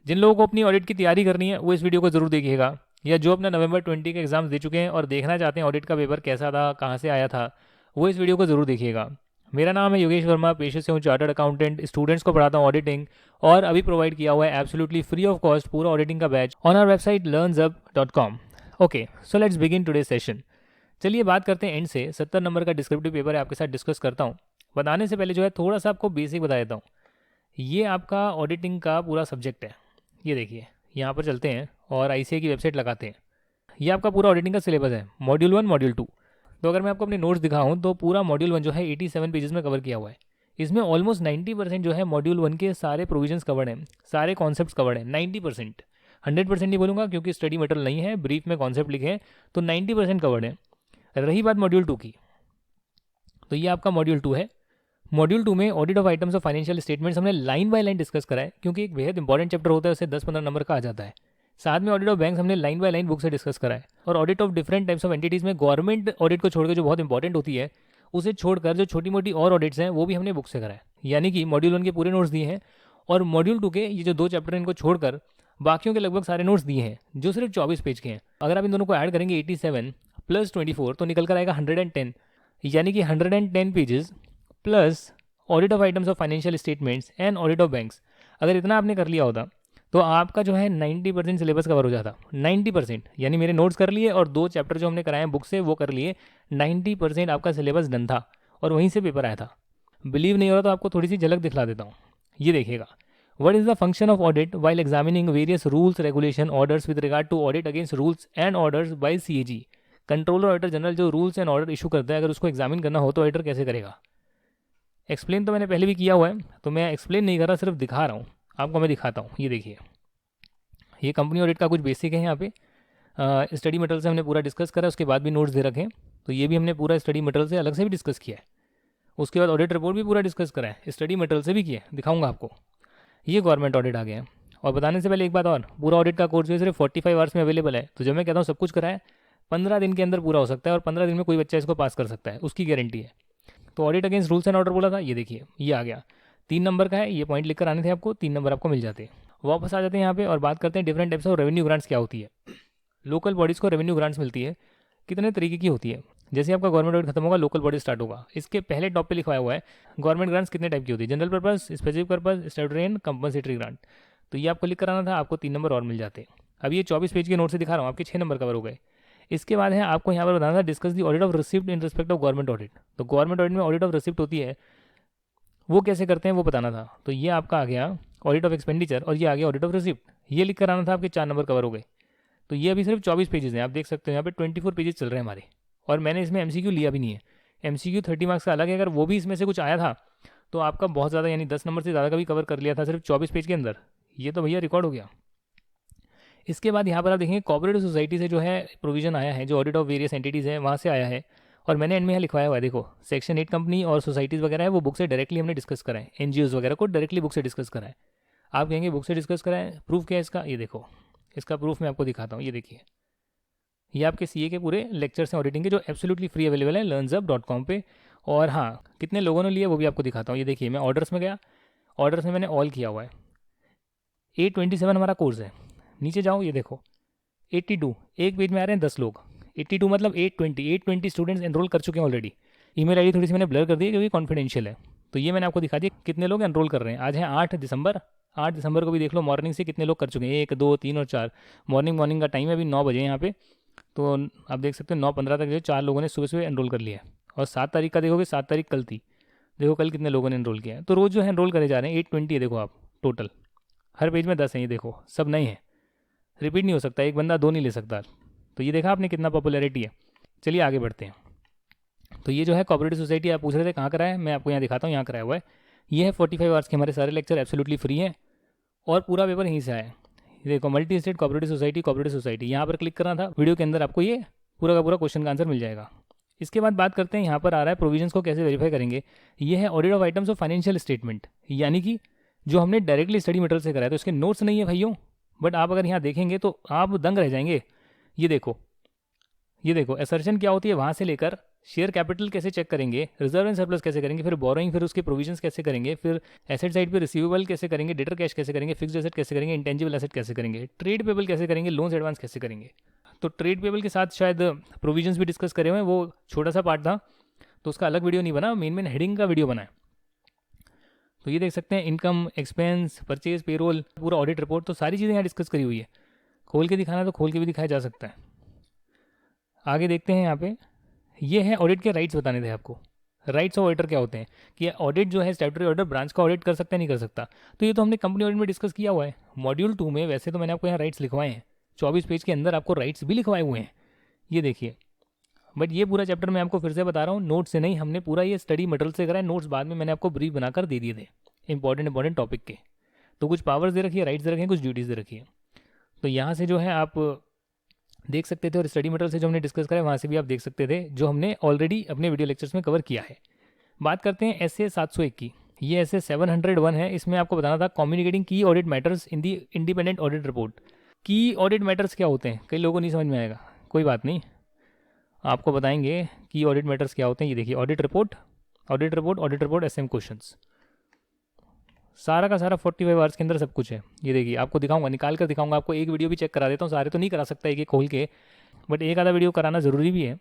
जिन लोगों को अपनी ऑडिट की तैयारी करनी है वो इस वीडियो को जरूर देखिएगा, या जो अपना नवंबर 20 के एग्जाम्स दे चुके हैं और देखना चाहते हैं ऑडिट का पेपर कैसा था, कहाँ से आया था, वो इस वीडियो को जरूर देखिएगा। मेरा नाम है योगेश वर्मा, पेशे से हूँ चार्टर्ड अकाउंटेंट, स्टूडेंट्स को पढ़ाता हूँ ऑडिटिंग, और अभी प्रोवाइड किया हुआ है एब्सोल्युटली फ्री ऑफ कॉस्ट पूरा ऑडिटिंग का batch on our website learnzup.com। Okay, so let's begin today session. चलिए बात करते हैं एंड से। 70 नंबर का डिस्क्रिप्टिव पेपर है, आपके साथ डिस्कस करता हूँ। बताने से पहले जो है थोड़ा सा आपको बेसिक बता देता हूँ। ये आपका ऑडिटिंग का पूरा सब्जेक्ट है। ये देखिए, यहाँ पर चलते हैं और आईसीए की वेबसाइट लगाते हैं। ये आपका पूरा ऑडिटिंग का सिलेबस है, मॉड्यूल 1 मॉड्यूल 2। तो अगर मैं आपको अपने नोट्स दिखाऊँ तो पूरा मॉड्यूल 1 जो है 87 पेजेस में कवर किया हुआ है। इसमें ऑलमोस्ट 90% जो है मॉड्यूल 1 के सारे प्रोविजंस कवर्ड हैं, सारे कॉन्सेप्ट्स कवर्ड हैं। 90%, 100% नहीं बोलूँगा क्योंकि स्टडी मटेरियल नहीं है, ब्रीफ में कॉन्सेप्ट लिखे हैं, तो 90% कवर्ड है। रही बात मॉड्यूल 2 की, तो ये आपका मॉड्यूल 2 है। मॉड्यूल 2 में audit of items of financial statements हमने लाइन बाय लाइन डिस्कस करा है, क्योंकि एक बेहद इंपॉर्टेंट चैप्टर होता है, उससे 10-15 नंबर का आ जाता है। साथ में ऑडिट ऑफ बैंक्स हमने लाइन बाय लाइन बुक से डिस्कस करा है। और audit of different types of entities में गवर्नमेंट ऑडिट को छोड़कर जो बहुत इंपॉर्टेंट होती है, उसे छोड़कर जो छोटी मोटी और ऑडिट्स हैं वो भी हमने बुक से करा है। यानी कि मॉड्यूल 1 के पूरे नोट्स दिए हैं, और मॉड्यूल 2 के ये जो 2 चैप्टर हैं इनको छोड़कर बाकियों के लगभग सारे नोट्स दिए हैं, जो सिर्फ 24 पेज के हैं। अगर आप इन दोनों को ऐड करेंगे 87 + 24 तो निकल कर आएगा 110। यानी कि 110 pages plus audit of items of financial statements and audit of banks. अगर इतना आपने कर लिया होता तो आपका जो है 90% सिलेबस कवर हो जाता। 90%, यानी मेरे नोट्स कर लिए और 2 चैप्टर जो हमने कराए बुक से वो कर लिए। 90% आपका सिलेबस डन था और वहीं से पेपर आया था। बिलीव नहीं हो रहा तो आपको थोड़ी सी झलक दिखला देता हूँ। ये देखिएगा, what is the function of audit while examining various rules regulation orders with regard to audit against rules and orders by CAG. Controller auditor general जो रूल्स एंड ऑर्डर इशू करता है, अगर उसको एग्जामिन करना हो तो ऑडिटर कैसे करेगा। एक्सप्लेन तो मैंने पहले भी किया हुआ है, तो मैं एक्सप्लेन नहीं कर रहा, सिर्फ दिखा रहा हूँ आपको। मैं दिखाता हूँ, ये देखिए, ये कंपनी ऑडिट का कुछ बेसिक है। यहाँ पे स्टडी मटेरियल से हमने पूरा डिस्कस करा, उसके बाद भी नोट्स दे रखे हैं, तो ये भी हमने पूरा स्टडी मटेरियल से अलग से भी डिस्कस किया है। उसके बाद ऑडिट रिपोर्ट भी पूरा डिस्कस करा है, स्टडी मटेरियल से भी किया है, दिखाऊंगा आपको। ये गवर्नमेंट ऑडिट आ गया है। और बताने से पहले एक बात और, पूरा ऑडिट का कोर्स जो है सिर्फ 45 आवर्स में अवेलेबल है। तो जब मैं कहता हूँ सब कुछ करा है, 15 दिन के अंदर पूरा हो सकता है, और 15 दिन में कोई बच्चा इसको पास कर सकता है, उसकी गारंटी है। तो audit against rules and order बोला था, ये देखिए ये आ गया। 3 नंबर का है, ये पॉइंट लिख कर आने थे आपको, 3 नंबर आपको मिल जाते हैं। वापस आ जाते हैं यहाँ पे और बात करते हैं different types of revenue grants क्या होती है। लोकल बॉडीज़ को रेवेन्यू ग्रांट्स मिलती है, कितने तरीके की होती है। जैसे आपका गवर्नमेंट ऑडिट खत्म होगा, लोकल बॉडी स्टार्ट होगा। इसके पहले टॉप पे लिखवाया हुआ है गवर्नमेंट ग्रांट्स कितने टाइप की होती है, general purpose, specific purpose, statutory and compensatory grant. तो ये आपको लिख कराना था, आपको 3 नंबर और मिल जाते हैं। अब ये 24 पेज के नोट से दिखा रहा हूँ, आपके 6 नंबर कवर हो गए। इसके बाद है आपको यहाँ पर बताना था discuss the audit of receipt in respect of government audit. तो गवर्नमेंट ऑडिट में ऑडिट ऑफ रिसिप्ट होती है, वो कैसे करते हैं वो बताना था। तो ये आपका आ गया ऑडिट ऑफ एक्सपेंडिचर, और ये आ गया ऑडिट ऑफ रिसिप्ट। ये लिख कर आना था, आपके 4 नंबर कवर हो गए। तो ये अभी सिर्फ 24 पेजेस हैं, आप देख सकते हो यहाँ पे 24 पेजेस चल रहे हैं हमारे, और मैंने इसमें एमसीक्यू लिया भी नहीं है। एमसीक्यू 30 मार्क्स का अलग है, अगर वो भी इसमें से कुछ आया था तो आपका बहुत ज़्यादा, यानी 10 नंबर से ज़्यादा का भी कवर कर लिया था सिर्फ 24 पेज के अंदर। ये तो भैया रिकॉर्ड हो गया। इसके बाद यहाँ पर आप देखेंगे कोऑपरेटिव सोसाइटी से जो है प्रोविजन आया है, जो ऑडिट ऑफ वेरियस एंटिटीज़ है वहाँ से आया है। और मैंने एंड में यहाँ लिखवाया हुआ है, देखो सेक्शन 8 कंपनी और सोसाइटीज़ वगैरह है, वो बुक से डायरेक्टली हमने डिस्कस करा है। एनजीओज़ वगैरह को डायरेक्टली बुक से डिस्कस करा है। आप कहेंगे बुक से डिस्कस करा है, प्रूफ क्या है इसका, ये देखो इसका प्रूफ मैं आपको दिखाता हूँ। ये देखिए, ये आपके सीए के पूरे लेक्चर्स हैं ऑडिटिंग के, जो एब्सोल्युटली फ्री अवेलेबल है learnzup.com पे। और हाँ, कितने लोगों ने लिए वो भी आपको दिखाता हूँ। ये देखिए, मैं ऑर्डर्स में गया, ऑर्डर्स में मैंने ऑल किया हुआ है। 827 हमारा कोर्स है। नीचे जाओ, ये देखो 82 एक पेज में आ रहे हैं 10 लोग। 82 मतलब 820 स्टूडेंट्स एनरोल कर चुके हैं ऑलरेडी। ईमेल आईडी थोड़ी सी मैंने ब्लर कर दी है क्योंकि कॉन्फिडेंशियल है। तो ये मैंने आपको दिखा दिया कितने लोग एनरोल कर रहे हैं। आज है 8 दिसंबर। 8 दिसंबर को भी देख लो मॉर्निंग से कितने लोग कर चुके हैं, 1 2 3 और 4। मॉर्निंग का टाइम है अभी 9 बजे यहाँ पे। तो आप देख सकते हैं 9:15 तक जो 4 लोगों ने सुबह सुबह एनरोल कर लिया है। और 7 तारीख का देखोगे, 7 तारीख कल थी, देखो कल कितने लोगों ने एनरोल किया है। तो रोज़ जो है एनरोल करे जा रहे हैं 820 है, देखो आप टोटल। हर पेज में 10 हैं, ये देखो सब नए हैं, रिपीट नहीं हो सकता, एक बंदा 2 नहीं ले सकता। तो ये देखा आपने कितना पॉपुलैरिटी है। चलिए आगे बढ़ते हैं। तो ये जो है कोऑपरेटिव सोसाइटी, आप पूछ रहे थे कहाँ करा है, मैं आपको यहाँ दिखाता हूँ, यहाँ कराया हुआ है। ये है 45 आवर्स के हमारे सारे लेक्चर एब्सोल्युटली फ्री हैं, और पूरा पेपर यहीं से आया है। ये देखो मल्टी स्टेट कोऑपरेटिव सोसाइटी, यहाँ पर क्लिक करना था। वीडियो के अंदर आपको ये पूरा का पूरा क्वेश्चन का आंसर मिल जाएगा। इसके बाद बात करते हैं, यहाँ पर आ रहा है प्रोविजंस को कैसे वेरीफाई करेंगे। ये है audit of items of financial statement, यानी कि जो हमने डायरेक्टली स्टडी मटेरियल से कराया। तो इसके नोट्स नहीं है भाइयों, बट आप अगर यहाँ देखेंगे तो आप दंग रह जाएंगे। ये देखो असर्शन क्या होती है, वहाँ से लेकर शेयर कैपिटल कैसे चेक करेंगे, रिजर्व एंड सरप्लस कैसे करेंगे, फिर बोरोइंग, फिर उसके प्रोविजंस कैसे करेंगे, फिर एसेट साइड पे रिसीवेबल कैसे करेंगे, डेटर कैश कैसे करेंगे, फिक्स्ड एसेट कैसे करेंगे, इंटेंजिबल एसेट कैसे करेंगे, ट्रेड पेबल कैसे करेंगे, लोन्स एडवांस कैसे करेंगे। तो ट्रेड पेबल के साथ शायद प्रोविजंस भी डिस्कस करे हुए हैं, वो छोटा सा पार्ट था तो उसका अलग वीडियो नहीं बना, मेन हेडिंग का वीडियो बना है। तो ये देख सकते हैं इनकम, एक्सपेंस, परचेज, पेरोल, पूरा ऑडिट रिपोर्ट, तो सारी चीज़ें यहाँ डिस्कस करी हुई है। खोल के दिखाना तो खोल के भी दिखाया जा सकता है। आगे देखते हैं यहाँ पे, ये है ऑडिट के राइट्स बताने थे आपको। राइट्स ऑफ ऑडिटर क्या होते हैं कि ऑडिट जो है स्टैट्यूटरी ऑडिटर ब्रांच का ऑडिट कर सकता है नहीं कर सकता, तो ये तो हमने कंपनी ऑडिट में डिस्कस किया हुआ है मॉड्यूल 2 में। वैसे तो मैंने आपको यहाँ राइट्स लिखवाए हैं, 24 पेज के अंदर आपको राइट्स भी लिखवाए हुए हैं, ये देखिए। बट ये पूरा चैप्टर मैं आपको फिर से बता रहा हूँ, नोट से नहीं, हमने पूरा ये स्टडी मटेरियल से करा है। नोट्स बाद में मैंने आपको ब्रीफ बनाकर दे दिए थे इंपॉर्टेंट टॉपिक के। तो कुछ पावर्स दे रखी है, राइट्स दे रखे हैं, कुछ ड्यूटीज़ दे रखी है। तो यहाँ से जो है आप देख सकते थे, और स्टडी मटेरियल से जो हमने डिस्कस करा है वहाँ से भी आप देख सकते थे, जो हमने ऑलरेडी अपने वीडियो लेक्चर्स में कवर किया है। बात करते हैं एसए 701 की। ये एसए 701 है। इसमें आपको बताना था कम्युनिकेटिंग की audit matters in the independent audit report. की ऑडिट मैटर्स क्या होते हैं, कई लोगों को नहीं समझ में आएगा, कोई बात नहीं, आपको बताएंगे की ऑडिट मैटर्स क्या होते हैं। ये देखिए, audit report, audit report, audit report, SM questions, सारा का सारा 45 आवर्स के अंदर सब कुछ है। ये देखिए, आपको दिखाऊंगा, निकाल कर दिखाऊंगा आपको। एक वीडियो भी चेक करा देता हूँ, सारे तो नहीं करा सकता एक एक खोल के, बट एक आधा वीडियो कराना ज़रूरी भी है।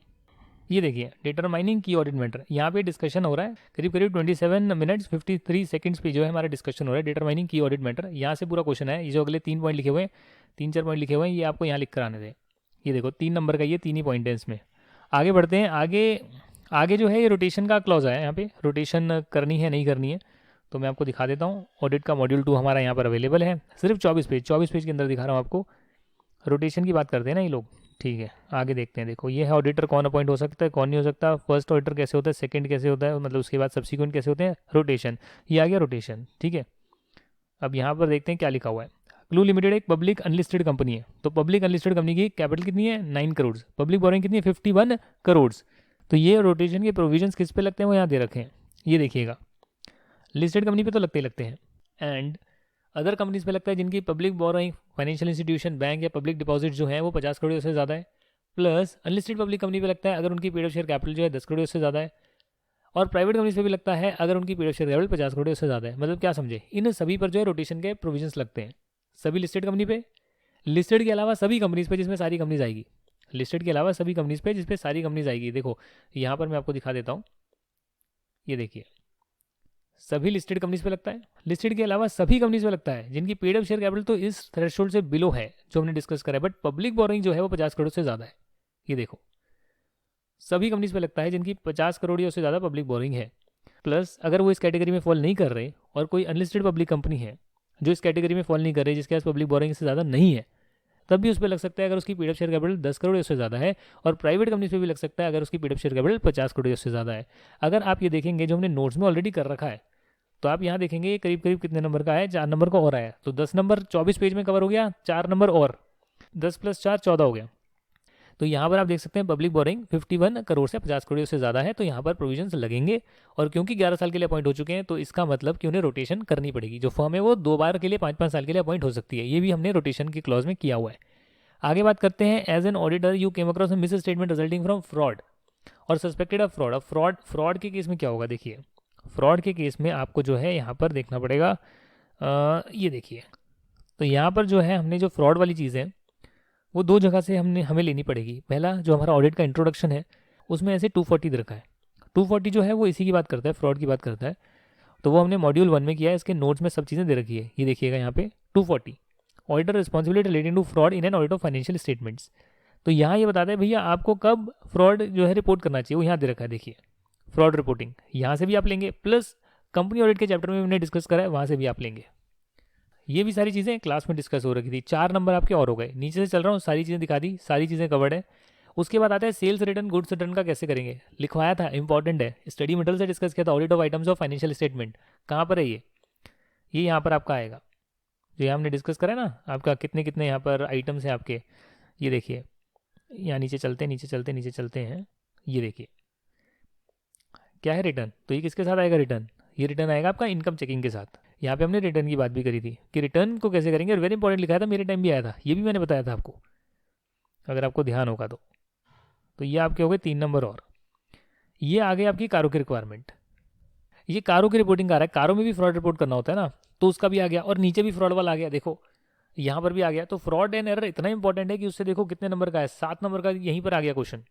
ये देखिए, डिटरमाइनिंग की ऑडिट मैटर, यहाँ पे डिस्कशन हो रहा है करीब करीब 27 मिनट्स 53 सेकंड्स पे जो है हमारा डिस्कशन हो रहा है डिटरमाइनिंग की ऑडिट मैटर। यहाँ से पूरा क्वेश्चन है। ये जो अगले 3 पॉइंट लिखे हुए हैं, 3-4 पॉइंट लिखे हुए हैं, ये आपको यहाँ लिख कर आने दें। ये देखो 3 नंबर का ये 3 ही पॉइंट है इसमें। आगे बढ़ते हैं। आगे जो है ये रोटेशन का क्लॉज है, यहाँ पे रोटेशन करनी है नहीं करनी है, तो मैं आपको दिखा देता हूँ। ऑडिट का मॉड्यूल 2 हमारा यहाँ पर अवेलेबल है, सिर्फ 24 पेज के अंदर दिखा रहा हूँ आपको। रोटेशन की बात करते हैं ना ये लोग, ठीक है। आगे देखते हैं, देखो ये है ऑडिटर कौन अपॉइंट हो सकता है, कौन नहीं हो सकता, फर्स्ट ऑडिटर कैसे होता है, सेकंड कैसे होता है, मतलब उसके बाद सब्सिक्वेंट कैसे होते हैं, रोटेशन, ये आ गया रोटेशन, ठीक है। अब यहाँ पर देखते हैं क्या लिखा हुआ है। क्लू लिमिटेड एक पब्लिक अनलिस्टेड कंपनी है, तो पब्लिक अनलिस्टेड कंपनी की कैपिटल कितनी है, 9 करोड़, पब्लिक बोरिंग कितनी है, 51 करोड़। तो ये रोटेशन के प्रोविजंस किस पे लगते हैं वो यहाँ दे रखे हैं, ये देखिएगा। लिस्टेड कंपनी पे तो लगते ही लगते हैं, एंड अदर कंपनीज पे लगता है जिनकी public borrowing, financial institution, bank या पब्लिक डिपॉजिट जो है वो 50 करोड़ से ज़्यादा है। प्लस अनलिस्टेड पब्लिक कंपनी पे लगता है अगर उनकी पेड ऑफ शेयर कैपिटल जो है 10 करोड़ से ज़्यादा है। और प्राइवेट कंपनीज पे भी लगता है अगर उनकी paid of share capital 50 crore से ज़्यादा है। मतलब क्या समझे, इन सभी पर जो है रोटेशन के प्रोविजंस लगते हैं, सभी लिस्टेड कंपनी पे, लिस्टेड के अलावा सभी कंपनीज पे जिसमें सारी कंपनीज आएगी, लिस्टेड के अलावा सभी कंपनीज पे जिसपे सारी कंपनीज आएगी। देखो यहाँ पर मैं आपको दिखा देता हूँ, ये देखिए, सभी लिस्टेड कंपनीज पे लगता है, लिस्टेड के अलावा सभी कंपनीज पे लगता है जिनकी पेड अप शेयर कैपिटल तो इस थ्रेशोल्ड से बिलो है जो हमने डिस्कस करा है, बट पब्लिक बोरिंग जो है वो 50 करोड़ से ज़्यादा है। ये देखो, सभी कंपनीज पे लगता है जिनकी 50 करोड़ या उससे ज़्यादा पब्लिक बोरिंग है। प्लस अगर वो इस कैटेगरी में फॉल नहीं कर रहे और कोई अनलिस्टेड पब्लिक कंपनी है जो इस कैटेगरी में फॉल नहीं कर रही, जिसके पास पब्लिक बोरिंग से ज़्यादा नहीं है, तब भी उस पर लग सकता है अगर उसकी paid up share capital 10 crore या उससे ज़्यादा है। और प्राइवेट कंपनीज पे भी लग सकता है अगर उसकी paid up share capital 50 crore या उससे ज़्यादा है। अगर आप ये देखेंगे जो हमने नोट्स में ऑलरेडी कर रखा है, तो आप यहाँ देखेंगे ये करीब करीब कितने नंबर का है, 4 नंबर का और आया, तो 10 नंबर 24 पेज में कवर हो गया, 4 नंबर और 10 + 4 14 हो गया। तो यहाँ पर आप देख सकते हैं पब्लिक बोरिंग 51 करोड़ से 50 करोड़ से ज़्यादा है, तो यहाँ पर प्रोविजंस लगेंगे। और क्योंकि 11 साल के लिए अपॉइंट हो चुके हैं, तो इसका मतलब कि उन्हें रोटेशन करनी पड़ेगी। जो फर्म है वो 2 बार के लिए 5-5 साल के लिए अपॉइंट हो सकती है, ये भी हमने रोटेशन की क्लॉज में किया हुआ है। आगे बात करते हैं, as an auditor you came across misstatement resulting from fraud और सस्पेक्टेड ऑफ फ्रॉड। अब फ्रॉड के केस में क्या होगा, देखिए फ्रॉड के केस में आपको जो है यहाँ पर देखना पड़ेगा, ये देखिए, तो यहाँ पर जो है हमने जो फ्रॉड वाली चीज़ है वो 2 जगह से हमें लेनी पड़ेगी। पहला जो हमारा ऑडिट का इंट्रोडक्शन है उसमें ऐसे 240 दे रखा है, 240 जो है वो इसी की बात करता है, फ्रॉड की बात करता है, तो वो हमने मॉड्यूल 1 में किया है। इसके नोट्स में सब चीज़ें दे रखी है, ये देखिएगा यहाँ पे 240 auditor responsibility relating to fraud in an audit of financial statements. तो यहाँ ये बताता है भैया आपको कब फ्रॉड जो है रिपोर्ट करना चाहिए, वो यहाँ दे रखा है, देखिए फ्रॉड रिपोर्टिंग यहाँ से भी आप लेंगे, प्लस कंपनी ऑडिट के चैप्टर में हमने डिस्कस करा है वहाँ से भी आप लेंगे। ये भी सारी चीज़ें क्लास में डिस्कस हो रखी थी। 4 नंबर आपके और हो गए, नीचे से चल रहा हूँ, सारी चीज़ें दिखा दी, सारी चीज़ें कवर्ड है। उसके बाद आता है सेल्स रिटर्न, गुड्स रिटर्न का कैसे करेंगे, लिखवाया था, इंपॉर्टेंट है, स्टडी मटेरियल से डिस्कस किया था। Audit of items of financial statement कहाँ पर है, ये यहाँ पर आपका आएगा, जो यहाँ हमने डिस्कस करा है ना, आपका कितने कितने यहाँ पर आइटम्स हैं आपके। ये देखिए यहाँ नीचे चलते हैं, ये देखिए क्या है रिटर्न, तो ये किसके साथ आएगा रिटर्न, ये रिटर्न आएगा आपका इनकम चेकिंग के साथ। यहाँ पे हमने रिटर्न की बात भी करी थी कि रिटर्न को कैसे करेंगे, और वेरी इंपॉर्टेंट लिखा था, मेरे टाइम भी आया था, ये भी मैंने बताया था आपको, अगर आपको ध्यान होगा तो ये आपके हो गए 3 नंबर और। ये आ गई आपकी कारों की रिक्वायरमेंट। ये कारों की रिपोर्टिंग आ रहा है, कारों में भी फ्रॉड रिपोर्ट करना होता है ना, तो उसका भी आ गया। और नीचे भी फ्रॉड वाला आ गया, देखो यहाँ पर भी आ गया। तो फ्रॉड एंड एरर इतना इंपॉर्टेंट है कि उससे देखो कितने नंबर का है, 7 नंबर का यहीं पर आ गया क्वेश्चन।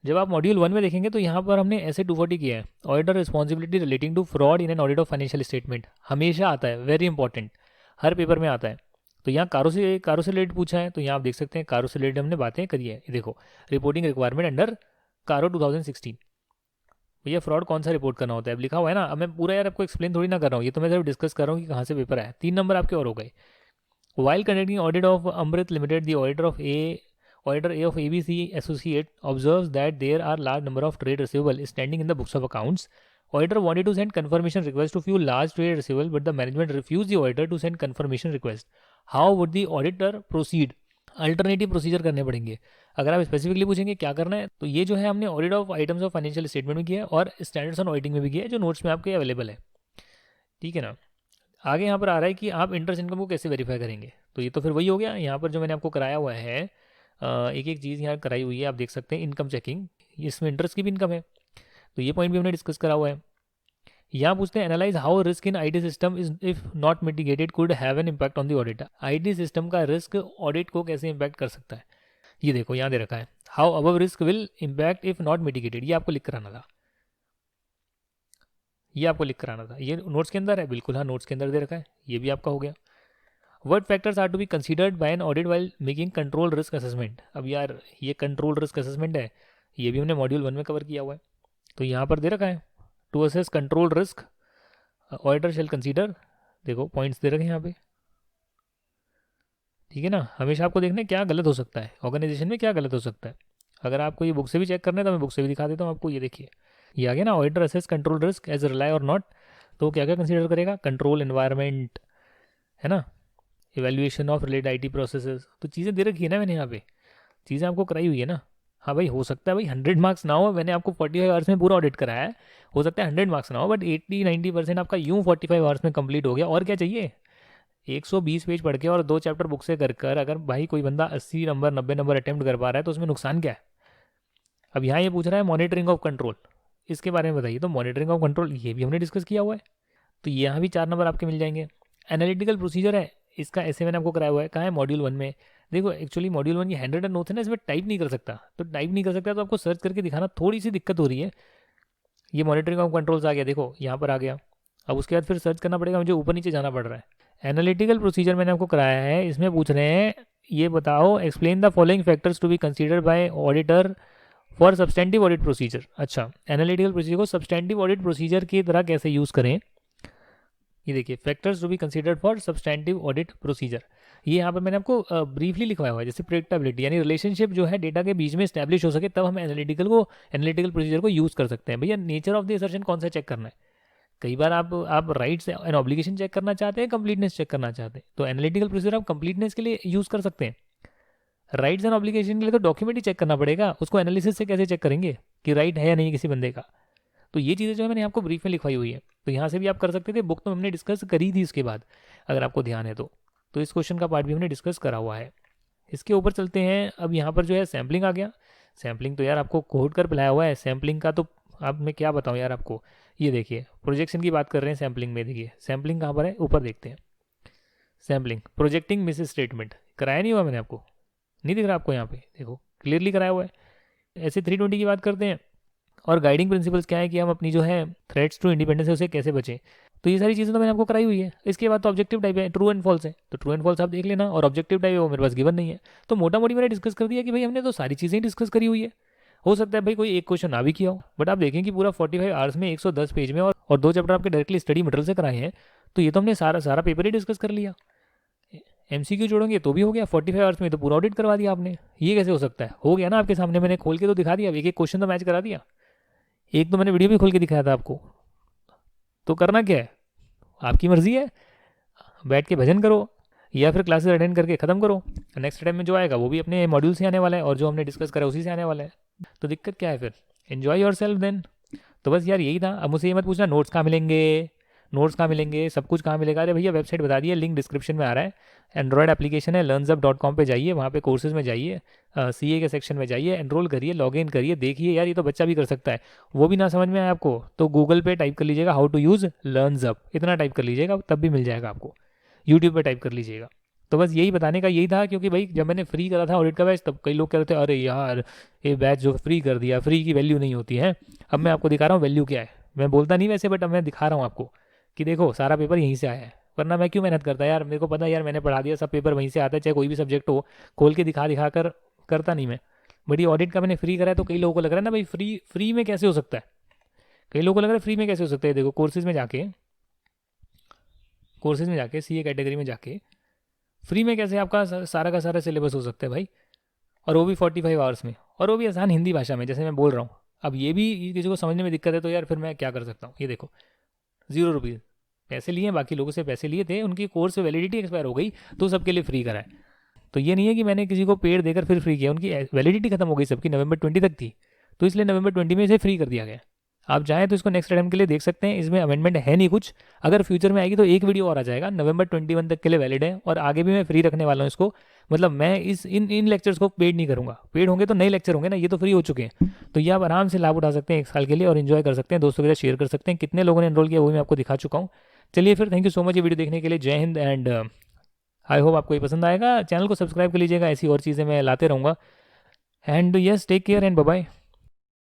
जब आप मॉड्यूल 1 में देखेंगे तो यहाँ पर हमने ऐसे 240 किया है, auditor responsibility relating to fraud in an audit of financial statement, हमेशा आता है, वेरी इंपॉर्टेंट, हर पेपर में आता है। तो यहाँ कारों से रिलेटेड पूछा है, तो यहाँ आप देख सकते हैं कारों से रिलेटेड हमने बातें करी है। ये देखो, रिपोर्टिंग रिक्वायरमेंट अंडर कारो 2016। भैया फ्रॉड कौन सा रिपोर्ट करना होता है, अब लिखा हुआ है ना। अब मैं पूरा यार आपको एक्सप्लेन थोड़ी ना कर रहा हूँ, ये तो मैं सिर्फ डिस्कस कर रहा हूँ कि कहाँ से पेपर है। 3 नंबर आपके और हो गए। While conducting audit of Amrit Limited, the auditor A of ABC Associate observes that there are large number of trade receivables standing in the books of accounts. Auditor wanted to send confirmation request to few large trade receivables, but the management refused the auditor to send confirmation request. How would the auditor proceed? Alternative procedure करने पड़ेंगे। अगर आप specifically पूछेंगे क्या करना है, तो ये जो है हमने audit of items of financial statement में किया है और स्टैंडर्ड्स ऑन ऑडिटिंग में भी किया है, जो नोट्स में आपके अवेलेबल है। ठीक है ना। आगे यहाँ पर आ रहा है कि आप इंटरेस्ट इनकम को कैसे वेरीफाई करेंगे। तो ये तो फिर वही हो गया, यहाँ पर जो मैंने आपको कराया हुआ है, एक एक चीज़ यहाँ कराई हुई है, आप देख सकते हैं। इनकम चेकिंग, इसमें इंटरेस्ट की भी इनकम है, तो ये पॉइंट भी हमने डिस्कस करा हुआ है। यहाँ पूछते हैं analyse how risk in IT system is if not mitigated could have an impact on the audit. IT system का रिस्क ऑडिट को कैसे इम्पैक्ट कर सकता है, ये देखो यहाँ दे रखा है। How above risk will impact if not mitigated, ये आपको लिख कराना था, ये आपको लिख कराना था। ये नोट्स के अंदर है, बिल्कुल हाँ नोट्स के अंदर दे रखा है, ये भी आपका हो गया। What factors are to be considered by an audit while making control risk assessment. अब यार ये कंट्रोल रिस्क असेसमेंट है, ये भी हमने मॉड्यूल 1 में कवर किया हुआ है। तो यहाँ पर दे रखा है to assess control risk auditor shall consider, देखो पॉइंट्स दे रखे हैं यहाँ पे। ठीक है ना, हमेशा आपको देखना है क्या गलत हो सकता है, ऑर्गेनाइजेशन में क्या गलत हो सकता है। अगर आपको ये बुक से भी चेक करना है तो मैं बुक से भी दिखा देता हूँ आपको। ये देखिए, ये आ गया ना, auditor assess control risk as rely और नॉट। तो क्या क्या कंसीडर करेगा, कंट्रोल एनवायरनमेंट है ना, evaluation of related IT processes. तो चीज़ें दे रखी है ना मैंने यहाँ पे, चीज़ें आपको कराई हुई है ना। हाँ भाई, हो सकता है भाई 100 मार्क्स ना हो, मैंने आपको 45 आवर्स में पूरा ऑडिट कराया है, हो सकता है 100 मार्क्स ना हो, बट 80-90% आपका यूँ 45 आवर्स में कंप्लीट हो गया। और क्या चाहिए, 120 पेज पढ़ के और 2 चैप्टर बुक से कर अगर भाई कोई बंदा 80 नंबर 90 नंबर अटेम्प्ट कर पा रहा है तो उसमें नुकसान क्या है। अब यहाँ ये पूछ रहा है मॉनिटरिंग ऑफ कंट्रोल, इसके बारे में बताइए। तो मॉनिटरिंग ऑफ कंट्रोल ये भी हमने डिस्कस किया हुआ है, तो यहाँ भी 4 नंबर आपके मिल जाएंगे। एनालिटिकल प्रोसीजर है, इसका ऐसे मैंने आपको कराया हुआ है, कहाँ है, मॉड्यूल 1 में। देखो एक्चुअली मॉड्यूल 1 ये हैंड नोट है ना, इसमें टाइप नहीं कर सकता, तो टाइप नहीं कर सकता तो आपको सर्च करके दिखाना थोड़ी सी दिक्कत हो रही है। ये मॉनिटरिंग ऑफ कंट्रोल्स आ गया, देखो यहाँ पर आ गया। अब उसके बाद फिर सर्च करना पड़ेगा, मुझे ऊपर नीचे जाना पड़ रहा है। एनालिटिकल प्रोसीजर मैंने आपको कराया है, इसमें पूछ रहे हैं ये बताओ explain the following factors to be considered by auditor for substantive audit procedure. अच्छा, एनालिटिकल प्रोसीजर को सब्सटेंटिव ऑडिट प्रोसीजर की तरह कैसे यूज़ करें। ये देखिए, factors to be considered for substantive audit procedure, ये यहाँ पर मैंने आपको ब्रीफली लिखवाया हुआ है। जैसे प्रेडिक्टेबिलिटी, यानी रिलेशनशिप जो है डेटा के बीच में स्टैब्लिश हो सके, तब हम एनालिटिकल प्रोसीजर को यूज़ कर सकते हैं। भैया नेचर ऑफ द असर्शन कौन सा चेक करना है, कई बार आप राइट्स एंड ऑब्लिगेशन चेक करना चाहते हैं, कंप्लीटनेस चेक करना चाहते हैं, तो एनालिटिकल प्रोसीजर आप कंप्लीटनेस के लिए यूज़ कर सकते हैं। राइट्स एंड ऑब्लिगेशन के लिए तो डॉक्यूमेंट ही चेक करना पड़ेगा, उसको एनालिसिस से कैसे चेक करेंगे कि राइट है या नहीं किसी बंदे का। तो ये चीज़ें जो है मैंने आपको ब्रीफ में लिखवाई हुई है, तो यहाँ से भी आप कर सकते थे। बुक तो हमने डिस्कस करी थी इसके बाद, अगर आपको ध्यान है तो इस क्वेश्चन का पार्ट भी हमने डिस्कस करा हुआ है। इसके ऊपर चलते हैं। अब यहाँ पर जो है सैम्पलिंग आ गया। सैम्पलिंग तो यार आपको कोड कर पिलाया हुआ है, सैम्पलिंग का तो अब मैं क्या बताऊँ यार आपको। ये देखिए, प्रोजेक्शन की बात कर रहे हैं सैम्पलिंग में, देखिए सैम्पलिंग कहाँ पर है, ऊपर देखते हैं। सैम्पलिंग प्रोजेक्टिंग मिस स्टेटमेंट कराया नहीं हुआ मैंने आपको, नहीं दिख रहा आपको, यहाँ पे देखो क्लियरली कराया हुआ है। ऐसे 320 की बात करते हैं, और गाइडिंग प्रिंसिपल्स क्या है कि हम अपनी जो है थ्रेट्स टू इंडिपेंडेंस है उसे कैसे बचें। तो ये सारी चीज़ें तो मैंने आपको कराई हुई है। इसके बाद तो ऑब्जेक्टिव टाइप है, ट्रू एंड फॉल्स है, तो ट्रू एंड फॉल्स आप देख लेना, और ऑब्जेक्टिव टाइप है वो मेरे पास गिवन नहीं है। तो मोटा मोटी मैंने डिस्कस कर दिया कि भाई हमने तो सारी चीज़ें डिस्कस करी हुई है। हो सकता है भाई कोई एक क्वेश्चन ना भी किया हो, बट आप देखें कि पूरा 45 आवर्स में 110 पेज में और 2 चैप्टर आपके डायरेक्टली स्टडी मटेरियल से कराए हैं, तो ये तो हमने सारा पेपर ही डिस्कस कर लिया। MCQ जोड़ेंगे तो भी हो गया, 45 आवर्स में तो पूरा ऑडिट करवा दिया आपने। ये कैसे हो सकता है, हो गया ना आपके सामने, मैंने खोल के तो दिखा दिया, एक एक क्वेश्चन तो मैच करा दिया, एक तो मैंने वीडियो भी खोल के दिखाया था आपको। तो करना क्या है, आपकी मर्जी है, बैठ के भजन करो या फिर क्लासेस अटेंड करके ख़त्म करो। नेक्स्ट टाइम में जो आएगा वो भी अपने मॉड्यूल से आने वाला है, और जो हमने डिस्कस करा उसी से आने वाला है। तो दिक्कत क्या है फिर, एन्जॉय योर सेल्फ देन। तो बस यार यही था। अब मुझसे ये मत पूछना नोट्स कहाँ मिलेंगे, नोट्स कहाँ मिलेंगे, सब कुछ कहाँ मिलेगा। अरे भैया वेबसाइट बता दिए, लिंक डिस्क्रिप्शन में आ रहा है। एंड्रॉयड एप्लीकेशन है, learnzup.com पे जाइए, वहाँ पे कोर्सेज में जाइए, सीए के सेक्शन में जाइए, एनरोल करिए, लॉगिन करिए, देखिए यार ये तो बच्चा भी कर सकता है। वो भी ना समझ में आए आपको तो गूगल पे टाइप कर लीजिएगा हाउ टू यूज़ LearnZup, इतना टाइप कर लीजिएगा तब भी मिल जाएगा आपको। यूट्यूब पे टाइप कर लीजिएगा। तो बस यही बताने का यही था, क्योंकि भाई जब मैंने फ्री करा था ऑडिट का बैच तब कई लोग कह रहे थे अरे यार ये बैच जो फ्री कर दिया, फ्री की वैल्यू नहीं होती है। अब मैं आपको दिखा रहा हूँ वैल्यू क्या है। मैं बोलता नहीं वैसे, बट अब मैं दिखा रहा हूँ आपको कि देखो सारा पेपर यहीं से आया है। वरना मैं क्यों मेहनत करता यार, मेरे को पता है यार मैंने पढ़ा दिया, सब पेपर वहीं से आता है, चाहे कोई भी सब्जेक्ट हो, खोल के दिखा दिखा कर करता नहीं मैं। बट ये ऑडिट का मैंने फ्री करा है तो कई लोगों को लग रहा है ना भाई फ्री फ्री में कैसे हो सकता है, कई लोगों को लग रहा है फ्री में कैसे हो सकता है। देखो कोर्सेज में जाके सीए कैटेगरी में जाके फ्री में कैसे आपका सारा का सारा सिलेबस हो सकता है भाई, और वो भी 45 आवर्स में, और वो भी आसान हिंदी भाषा में जैसे मैं बोल रहा हूँ। अब ये भी किसी को समझने में दिक्कत है तो यार फिर मैं क्या कर सकता हूँ। ये देखो 0 रुपीज़ पैसे लिए, बाकी लोगों से पैसे लिए थे, उनकी कोर्स वैलिडिटी एक्सपायर हो गई तो सबके लिए फ्री करा है। तो ये नहीं है कि मैंने किसी को पेड देकर फिर फ्री किया, उनकी वैलिडिटी खत्म हो गई सबकी, नवंबर 20 तक थी, तो इसलिए नवंबर 20 में इसे फ्री कर दिया गया। आप चाहें तो इसको नेक्स्ट अटेम्प्ट के लिए देख सकते हैं, इसमें अमेंडमेंट है नहीं कुछ। अगर फ्यूचर में आएगी तो एक वीडियो और आ जाएगा, नवंबर 21 तक के लिए वैलिड है, और आगे भी मैं फ्री रखने वाला हूँ इसको। मतलब मैं इस इन लेक्चर्स को पेड नहीं करूँगा, पेड होंगे तो नए लेक्चर होंगे ना, ये तो फ्री हो चुके हैं। तो ये आप आराम से लाभ उठा सकते हैं 1 साल के लिए, और इन्जॉय कर सकते हैं, दोस्तों के साथ शेयर कर सकते हैं। कितने लोगों ने एनरोल किया वो भी मैं आपको दिखा चुका हूँ। चलिए फिर, थैंक यू सो मच ये वीडियो देखने के लिए। जय हिंद, एंड आई होप आपको ये पसंद आएगा। चैनल को सब्सक्राइब कर लीजिएगा, ऐसी और चीज़ें मैं लाते रहूँगा। And yes, take care and bye bye.